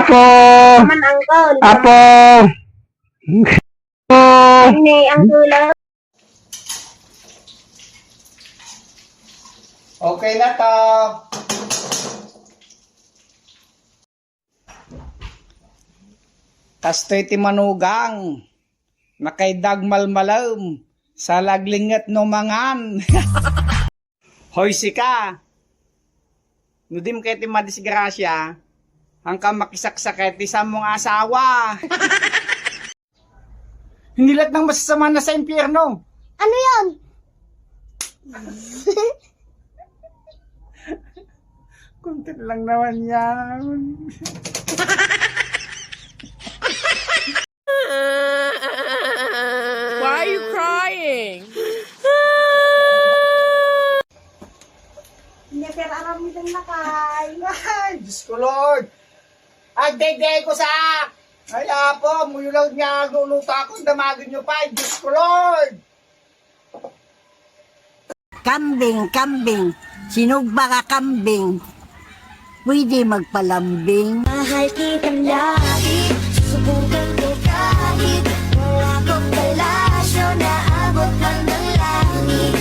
Apo! Naman, Uncle. Apo! Ini, Uncle. Okay na to. Kastoy ti manugang. Nakaidag malmalam. Sa laglingat no mangan. Hoy sika. Nudim kay ti madisgrasya. Hanggang makisaksakay ti sa mong asawa. Hindi lahat ng masasama na sa impyerno. Ano yan? Kunti lang naman yan. Why are you crying? Hindi, pero alam mo din na kay. Ay, Diyos ko Lord. Agdegdeg ko sa ay apo, muyulaw niya luluta akong damagin niyo pa. Ay, Diyos ko Lord. Kambing, kambing. Sinugba ka kambing. Pwede magpalambing. Mahal kitang lagi.